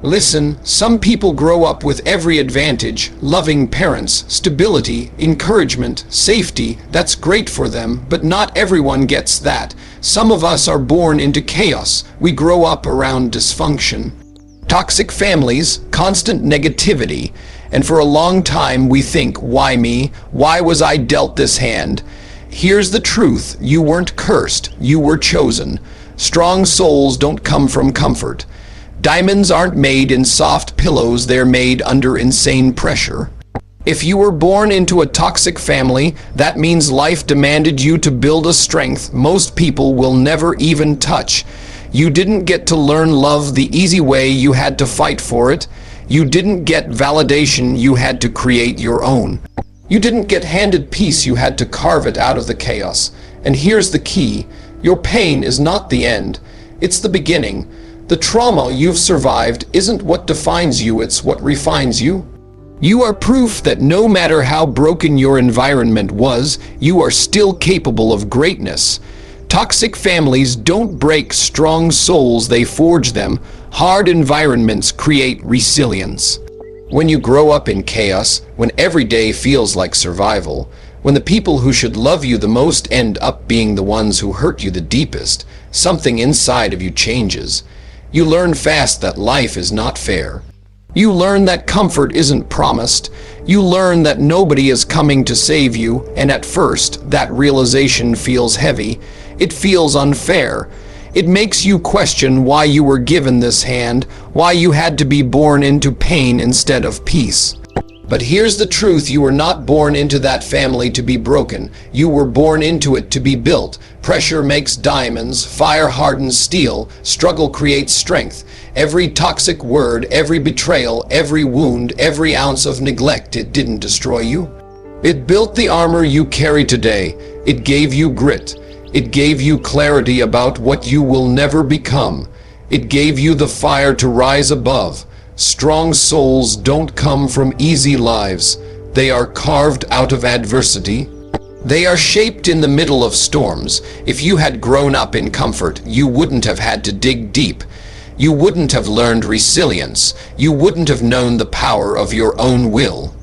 Listen, some people grow up with every advantage, loving parents, stability, encouragement, safety. That's great for them, but not everyone gets that. Some of us are born into chaos. We grow up around dysfunction. Toxic families, constant negativity, and for a long time we think, why me? Why was I dealt this hand? Here's the truth, you weren't cursed, you were chosen. Strong souls don't come from comfort. Diamonds aren't made in soft pillows, they're made under insane pressure. If you were born into a toxic family, that means life demanded you to build a strength most people will never even touch. You didn't get to learn love the easy way, you had to fight for it. You didn't get validation, you had to create your own. You didn't get handed peace, you had to carve it out of the chaos. And here's the key, your pain is not the end, it's the beginning. The trauma you've survived isn't what defines you, it's what refines you. You are proof that no matter how broken your environment was, you are still capable of greatness. Toxic families don't break strong souls, they forge them. Hard environments create resilience. When you grow up in chaos, when every day feels like survival, when the people who should love you the most end up being the ones who hurt you the deepest, something inside of you changes. You learn fast that life is not fair. You learn that comfort isn't promised. You learn that nobody is coming to save you, and at first, that realization feels heavy. It feels unfair. It makes you question why you were given this hand, why you had to be born into pain instead of peace. But here's the truth, you were not born into that family to be broken. You were born into it to be built. Pressure makes diamonds, fire hardens steel, struggle creates strength. Every toxic word, every betrayal, every wound, every ounce of neglect, it didn't destroy you. It built the armor you carry today. It gave you grit. It gave you clarity about what you will never become. It gave you the fire to rise above. Strong souls don't come from easy lives. They are carved out of adversity. They are shaped in the middle of storms. If you had grown up in comfort, you wouldn't have had to dig deep. You wouldn't have learned resilience. You wouldn't have known the power of your own will.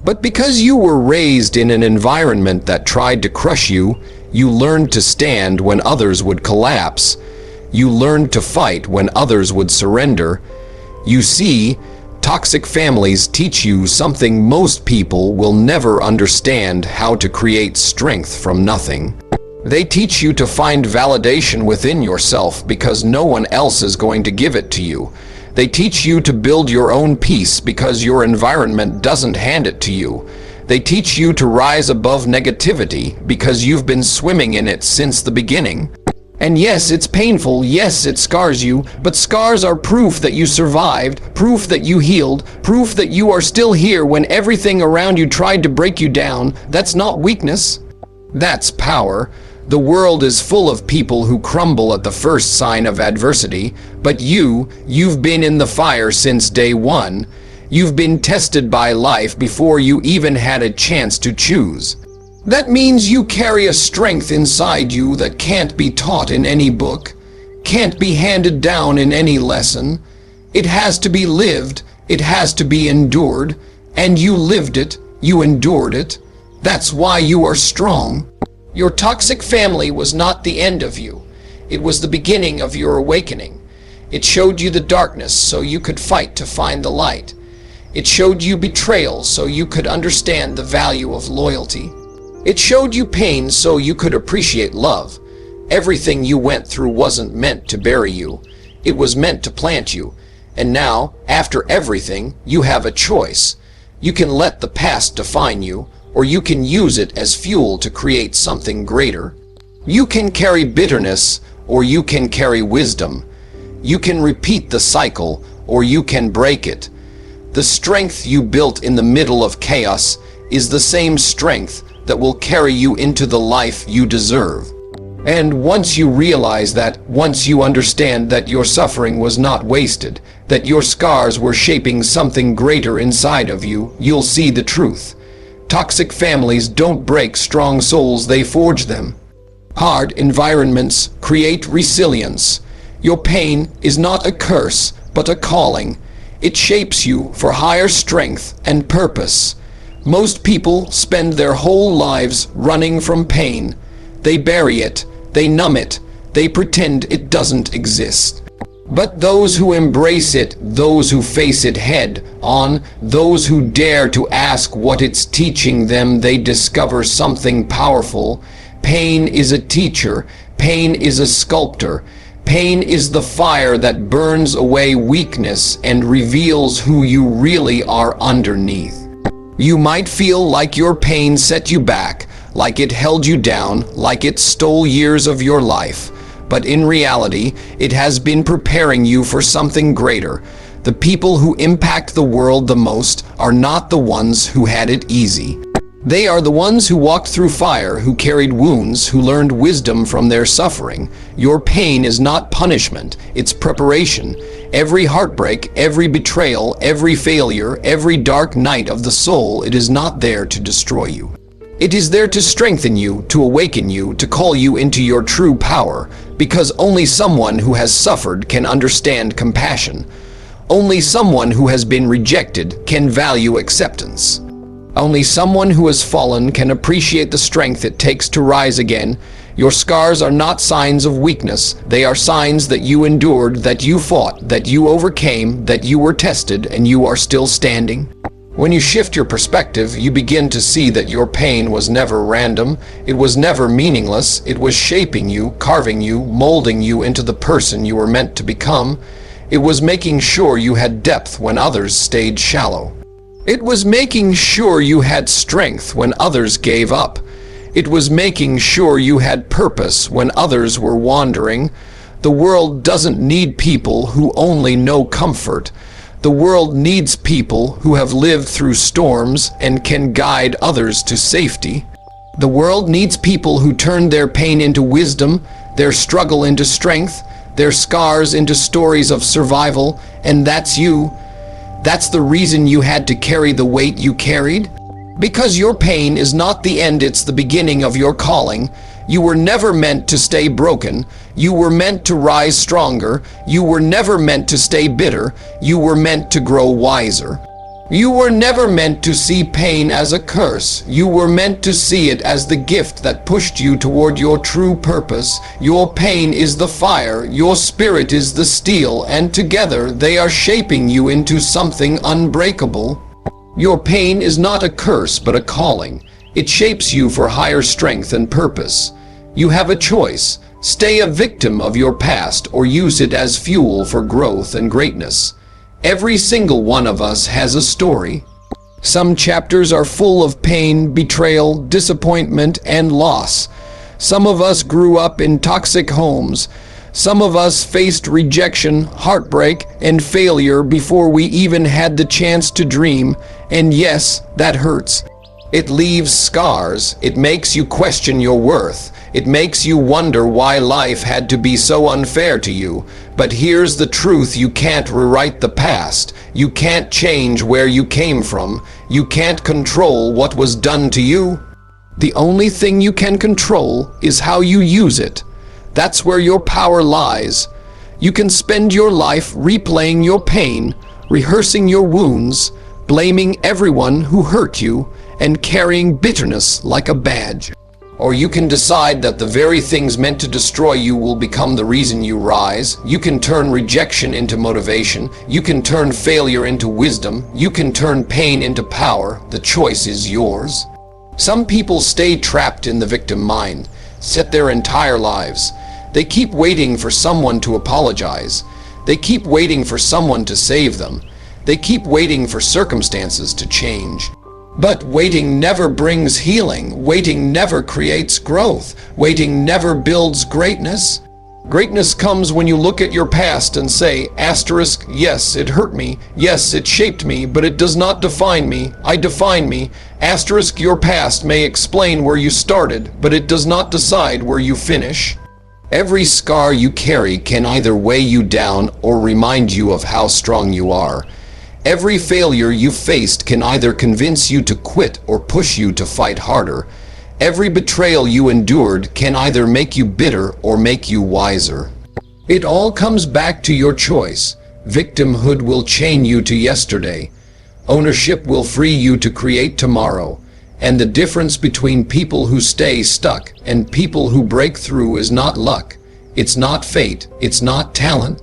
But because you were raised in an environment that tried to crush you, you learned to stand when others would collapse. You learned to fight when others would surrender. You see, toxic families teach you something most people will never understand: how to create strength from nothing. They teach you to find validation within yourself because no one else is going to give it to you. They teach you to build your own peace because your environment doesn't hand it to you. They teach you to rise above negativity because you've been swimming in it since the beginning. And yes, it's painful, yes, it scars you, but scars are proof that you survived, proof that you healed, proof that you are still here when everything around you tried to break you down. That's not weakness. That's power. The world is full of people who crumble at the first sign of adversity, but you've been in the fire since day one. You've been tested by life before you even had a chance to choose. That means you carry a strength inside you that can't be taught in any book, can't be handed down in any lesson. It has to be lived, it has to be endured, and you lived it, you endured it. That's why you are strong. Your toxic family was not the end of you. It was the beginning of your awakening. It showed you the darkness so you could fight to find the light. It showed you betrayal so you could understand the value of loyalty. It showed you pain so you could appreciate love. Everything you went through wasn't meant to bury you. It was meant to plant you. And now, after everything, you have a choice. You can let the past define you, or you can use it as fuel to create something greater. You can carry bitterness, or you can carry wisdom. You can repeat the cycle, or you can break it. The strength you built in the middle of chaos is the same strength that will carry you into the life you deserve. And once you realize that, once you understand that your suffering was not wasted, that your scars were shaping something greater inside of you, you'll see the truth. Toxic families don't break strong souls, they forge them. Hard environments create resilience. Your pain is not a curse, but a calling. It shapes you for higher strength and purpose. Most people spend their whole lives running from pain. They bury it, they numb it, they pretend it doesn't exist. But those who embrace it, those who face it head on, those who dare to ask what it's teaching them, they discover something powerful. Pain is a teacher. Pain is a sculptor. Pain is the fire that burns away weakness and reveals who you really are underneath. You might feel like your pain set you back, like it held you down, like it stole years of your life. But in reality, it has been preparing you for something greater. The people who impact the world the most are not the ones who had it easy. They are the ones who walked through fire, who carried wounds, who learned wisdom from their suffering. Your pain is not punishment, it's preparation. Every heartbreak, every betrayal, every failure, every dark night of the soul, it is not there to destroy you. It is there to strengthen you, to awaken you, to call you into your true power, because only someone who has suffered can understand compassion. Only someone who has been rejected can value acceptance. Only someone who has fallen can appreciate the strength it takes to rise again. Your scars are not signs of weakness. They are signs that you endured, that you fought, that you overcame, that you were tested, and you are still standing. When you shift your perspective, you begin to see that your pain was never random. It was never meaningless. It was shaping you, carving you, molding you into the person you were meant to become. It was making sure you had depth when others stayed shallow. It was making sure you had strength when others gave up. It was making sure you had purpose when others were wandering. The world doesn't need people who only know comfort. The world needs people who have lived through storms and can guide others to safety. The world needs people who turn their pain into wisdom, their struggle into strength, their scars into stories of survival, and that's you. That's the reason you had to carry the weight you carried. Because your pain is not the end, it's the beginning of your calling. You were never meant to stay broken. You were meant to rise stronger. You were never meant to stay bitter. You were meant to grow wiser. You were never meant to see pain as a curse. You were meant to see it as the gift that pushed you toward your true purpose. Your pain is the fire, your spirit is the steel, and together they are shaping you into something unbreakable. Your pain is not a curse but a calling. It shapes you for higher strength and purpose. You have a choice. Stay a victim of your past or use it as fuel for growth and greatness. Every single one of us has a story. Some chapters are full of pain, betrayal, disappointment, and loss. Some of us grew up in toxic homes. Some of us faced rejection, heartbreak, and failure before we even had the chance to dream. And yes, that hurts. It leaves scars. It makes you question your worth. It makes you wonder why life had to be so unfair to you. But here's the truth: you can't rewrite the past. You can't change where you came from. You can't control what was done to you. The only thing you can control is how you use it. That's where your power lies. You can spend your life replaying your pain, rehearsing your wounds, blaming everyone who hurt you, and carrying bitterness like a badge. Or you can decide that the very things meant to destroy you will become the reason you rise. You can turn rejection into motivation. You can turn failure into wisdom. You can turn pain into power. The choice is yours. Some people stay trapped in the victim mind, set their entire lives. They keep waiting for someone to apologize. They keep waiting for someone to save them. They keep waiting for circumstances to change. But waiting never brings healing. Waiting never creates growth. Waiting never builds greatness. Greatness comes when you look at your past and say, asterisk, yes, it hurt me. Yes, it shaped me, but it does not define me. I define me. Asterisk, your past may explain where you started, but it does not decide where you finish. Every scar you carry can either weigh you down or remind you of how strong you are. Every failure you faced can either convince you to quit or push you to fight harder. Every betrayal you endured can either make you bitter or make you wiser. It all comes back to your choice. Victimhood will chain you to yesterday. Ownership will free you to create tomorrow. And the difference between people who stay stuck and people who break through is not luck. It's not fate. It's not talent.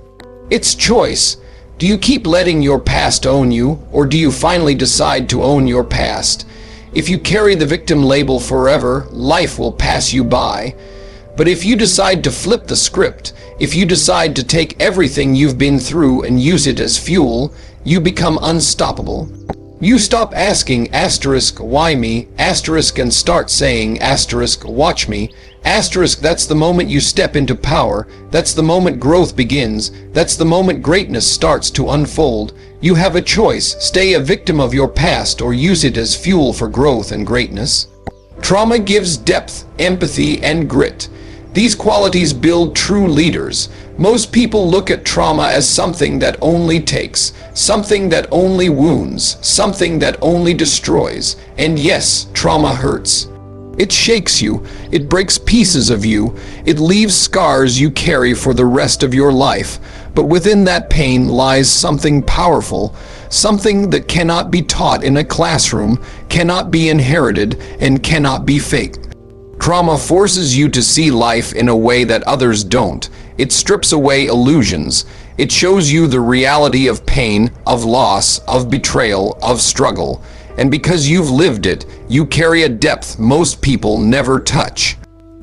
It's choice. Do you keep letting your past own you, or do you finally decide to own your past? If you carry the victim label forever, life will pass you by. But if you decide to flip the script, if you decide to take everything you've been through and use it as fuel, you become unstoppable. You stop asking why me, and start saying watch me. That's the moment you step into power. That's the moment growth begins. That's the moment greatness starts to unfold. You have a choice: stay a victim of your past or use it as fuel for growth and greatness. Trauma gives depth, empathy, and grit. These qualities build true leaders. Most people look at trauma as something that only takes, something that only wounds, something that only destroys. And yes, trauma hurts. It shakes you. It breaks pieces of you. It leaves scars you carry for the rest of your life. But within that pain lies something powerful, something that cannot be taught in a classroom, cannot be inherited, and cannot be faked. Trauma forces you to see life in a way that others don't. It strips away illusions. It shows you the reality of pain, of loss, of betrayal, of struggle. And because you've lived it, you carry a depth most people never touch.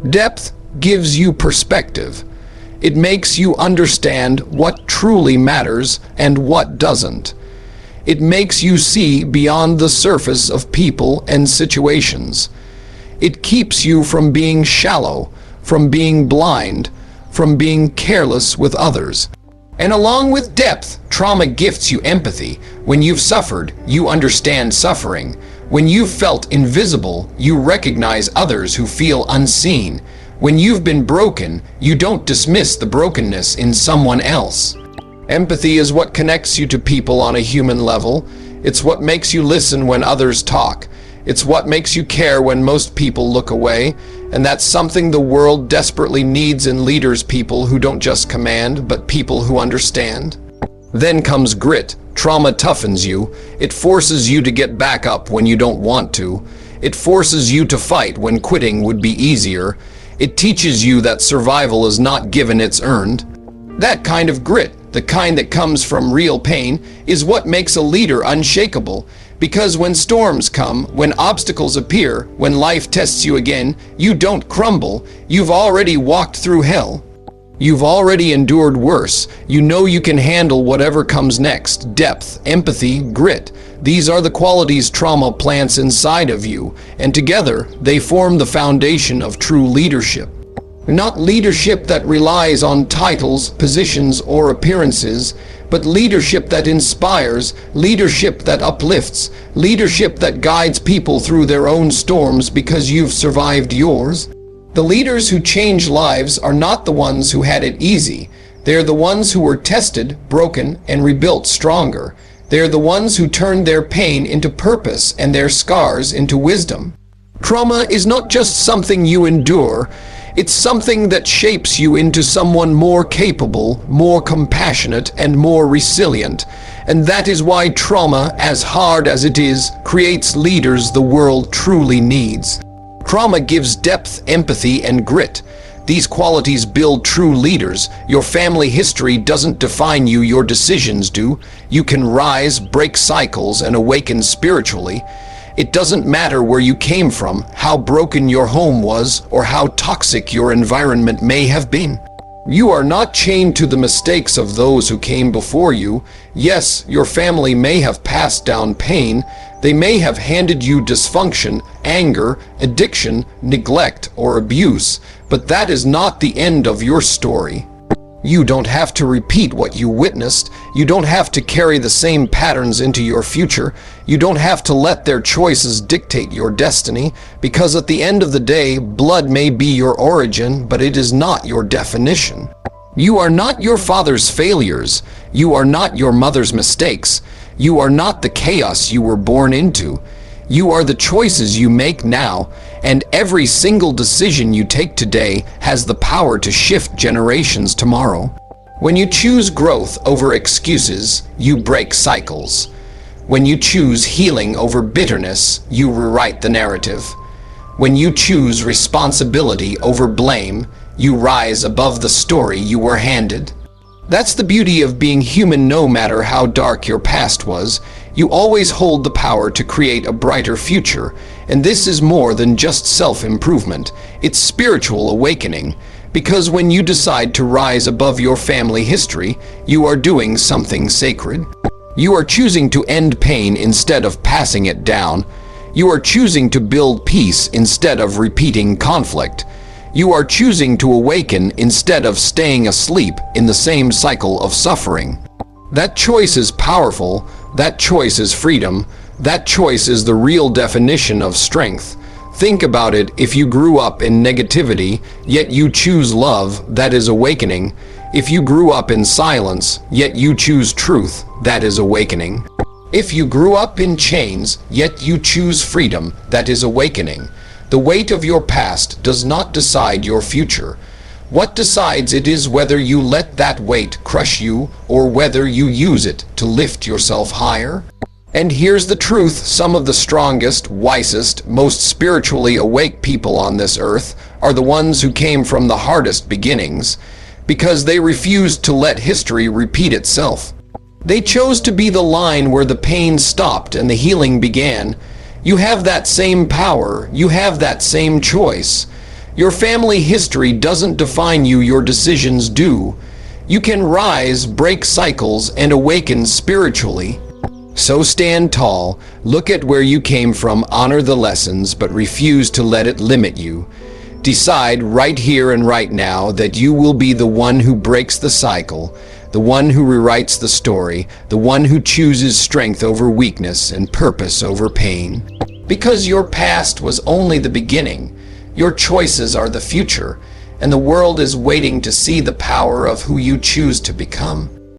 Depth gives you perspective. It makes you understand what truly matters and what doesn't. It makes you see beyond the surface of people and situations. It keeps you from being shallow, from being blind, from being careless with others. And along with depth, trauma gifts you empathy. When you've suffered, you understand suffering. When you've felt invisible, you recognize others who feel unseen. When you've been broken, you don't dismiss the brokenness in someone else. Empathy is what connects you to people on a human level. It's what makes you listen when others talk. It's what makes you care when most people look away, and that's something the world desperately needs in leaders, people who don't just command, but people who understand. Then comes grit. Trauma toughens you. It forces you to get back up when you don't want to. It forces you to fight when quitting would be easier. It teaches you that survival is not given, it's earned. That kind of grit, the kind that comes from real pain, is what makes a leader unshakable. Because when storms come, when obstacles appear, when life tests you again, you don't crumble. You've already walked through hell. You've already endured worse. You know you can handle whatever comes next. Depth, empathy, grit. These are the qualities trauma plants inside of you, and together they form the foundation of true leadership. Not leadership that relies on titles, positions, or appearances, but leadership that inspires, leadership that uplifts, leadership that guides people through their own storms because you've survived yours. The leaders who change lives are not the ones who had it easy. They're the ones who were tested, broken, and rebuilt stronger. They're the ones who turned their pain into purpose and their scars into wisdom. Trauma is not just something you endure. It's something that shapes you into someone more capable, more compassionate, and more resilient. And that is why trauma, as hard as it is, creates leaders the world truly needs. Trauma gives depth, empathy, and grit. These qualities build true leaders. Your family history doesn't define you, your decisions do. You can rise, break cycles, and awaken spiritually. It doesn't matter where you came from, how broken your home was, or how toxic your environment may have been. You are not chained to the mistakes of those who came before you. Yes, your family may have passed down pain. They may have handed you dysfunction, anger, addiction, neglect, or abuse, but that is not the end of your story. You don't have to repeat what you witnessed. You don't have to carry the same patterns into your future. You don't have to let their choices dictate your destiny, because at the end of the day, blood may be your origin, but it is not your definition. You are not your father's failures. You are not your mother's mistakes. You are not the chaos you were born into. You are the choices you make now, and every single decision you take today has the power to shift generations tomorrow. When you choose growth over excuses, you break cycles. When you choose healing over bitterness, you rewrite the narrative. When you choose responsibility over blame, you rise above the story you were handed. That's the beauty of being human. No matter how dark your past was, you always hold the power to create a brighter future. And this is more than just self-improvement. It's spiritual awakening. Because when you decide to rise above your family history, you are doing something sacred. You are choosing to end pain instead of passing it down. You are choosing to build peace instead of repeating conflict. You are choosing to awaken instead of staying asleep in the same cycle of suffering. That choice is powerful. That choice is freedom. That choice is the real definition of strength. Think about it. If you grew up in negativity, yet you choose love, that is awakening. If you grew up in silence, yet you choose truth, that is awakening. If you grew up in chains, yet you choose freedom, that is awakening. The weight of your past does not decide your future. What decides it is whether you let that weight crush you or whether you use it to lift yourself higher. And here's the truth: some of the strongest, wisest, most spiritually awake people on this earth are the ones who came from the hardest beginnings, because they refused to let history repeat itself. They chose to be the line where the pain stopped and the healing began. You have that same power. You have that same choice. Your family history doesn't define you, your decisions do. You can rise, break cycles, and awaken spiritually. So stand tall, look at where you came from, honor the lessons, but refuse to let it limit you. Decide right here and right now that you will be the one who breaks the cycle, the one who rewrites the story, the one who chooses strength over weakness and purpose over pain. Because your past was only the beginning, your choices are the future, and the world is waiting to see the power of who you choose to become.